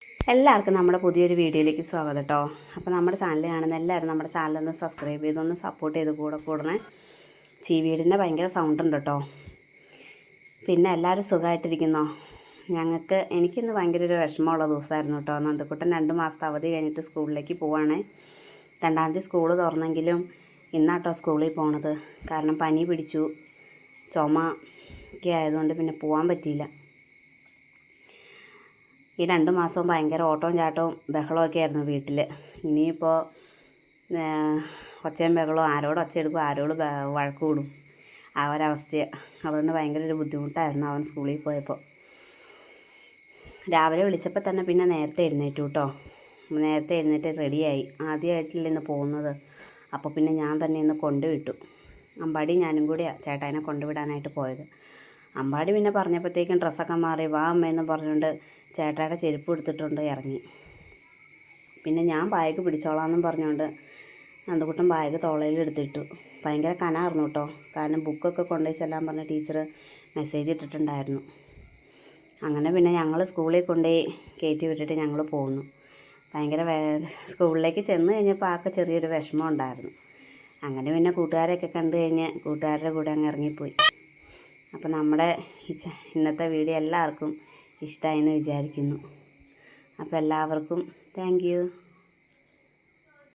എല്ലാവർക്കും നമ്മുടെ പുതിയൊരു വീഡിയോയിലേക്ക് സ്വാഗതം കേട്ടോ. അപ്പോൾ നമ്മുടെ ചാനൽ കാണുന്ന എല്ലാവരും നമ്മുടെ ചാനലൊന്ന് സബ്സ്ക്രൈബ് ചെയ്തൊന്ന് സപ്പോർട്ട് ചെയ്ത് കൂടണേ. ചീവീടിൻ്റെ ഭയങ്കര സൗണ്ട് ഉണ്ട് കേട്ടോ. പിന്നെ എല്ലാവരും സുഖമായിട്ടിരിക്കുന്നോ? എനിക്കിന്ന് ഭയങ്കര ഒരു വിഷമമുള്ള ദിവസമായിരുന്നു കേട്ടോ. നന്ദക്കുട്ടൻ 2 മാസത്തെ അവധി കഴിഞ്ഞിട്ട് സ്കൂളിലേക്ക് പോവാണ്. 2-ാം തീയതി സ്കൂൾ തുറന്നെങ്കിലും ഇന്നാട്ടോ സ്കൂളിൽ പോണത്. കാരണം പനി പിടിച്ചു, ചുമ ഒക്കെ ആയതുകൊണ്ട് പിന്നെ പോകാൻ പറ്റിയില്ല. ഈ 2 മാസവും ഭയങ്കര ഓട്ടവും ചാട്ടവും ബഹളമൊക്കെ ആയിരുന്നു വീട്ടിൽ. ഇനിയിപ്പോൾ ഒച്ചയും ബഹളവും, ആരോട് ഒച്ചയെടുക്കും, ആരോട് വഴക്ക് കൂടും, ആ ഒരവസ്ഥയാണ്. അതുകൊണ്ട് ഭയങ്കര ഒരു ബുദ്ധിമുട്ടായിരുന്നു അവൻ സ്കൂളിൽ പോയപ്പോൾ. രാവിലെ വിളിച്ചപ്പോൾ തന്നെ പിന്നെ നേരത്തെ എഴുന്നേറ്റു കേട്ടോ. നേരത്തെ എഴുന്നേറ്റ് റെഡിയായി. ആദ്യമായിട്ടില്ല ഇന്ന് പോകുന്നത്. അപ്പോൾ പിന്നെ ഞാൻ തന്നെ ഇന്ന് കൊണ്ടുവിട്ടു. അമ്പാടി ഞാനും കൂടിയാണ് ചേട്ടായിനെ കൊണ്ടുവിടാനായിട്ട് പോയത്. അമ്പാടി പിന്നെ പറഞ്ഞപ്പോഴത്തേക്കും ഡ്രസ്സൊക്കെ മാറി വാ അമ്മയെന്ന് പറഞ്ഞുകൊണ്ട് ചേട്ടായുടെ ചെരുപ്പ് എടുത്തിട്ടുണ്ട് ഇറങ്ങി. പിന്നെ ഞാൻ ബാഗ് പിടിച്ചോളാമെന്നും പറഞ്ഞുകൊണ്ട് നന്ദക്കുട്ടൻ ബാഗ് തോളയിൽ എടുത്തിട്ടു. ഭയങ്കര കനായിരുന്നു കേട്ടോ. കാരണം ബുക്കൊക്കെ കൊണ്ടുപോയി ചെല്ലാൻ പറഞ്ഞ ടീച്ചർ മെസ്സേജ് ഇട്ടിട്ടുണ്ടായിരുന്നു. അങ്ങനെ പിന്നെ ഞങ്ങൾ സ്കൂളിൽ കൊണ്ടുപോയി കയറ്റി വിട്ടിട്ട് ഞങ്ങൾ പോന്നു. ഭയങ്കര സ്കൂളിലേക്ക് ചെന്ന് കഴിഞ്ഞപ്പോൾ ആൾക്ക് ചെറിയൊരു വിഷമം ഉണ്ടായിരുന്നു. അങ്ങനെ പിന്നെ കൂട്ടുകാരെയൊക്കെ കണ്ടു കഴിഞ്ഞ് കൂട്ടുകാരുടെ കൂടെ അങ്ങ് ഇറങ്ങിപ്പോയി. അപ്പോൾ നമ്മുടെ ഇന്നത്തെ വീഡിയോ എല്ലാവർക്കും ഇഷ്ടമായെന്ന് വിചാരിക്കുന്നു. അപ്പോൾ എല്ലാവർക്കും താങ്ക് യു.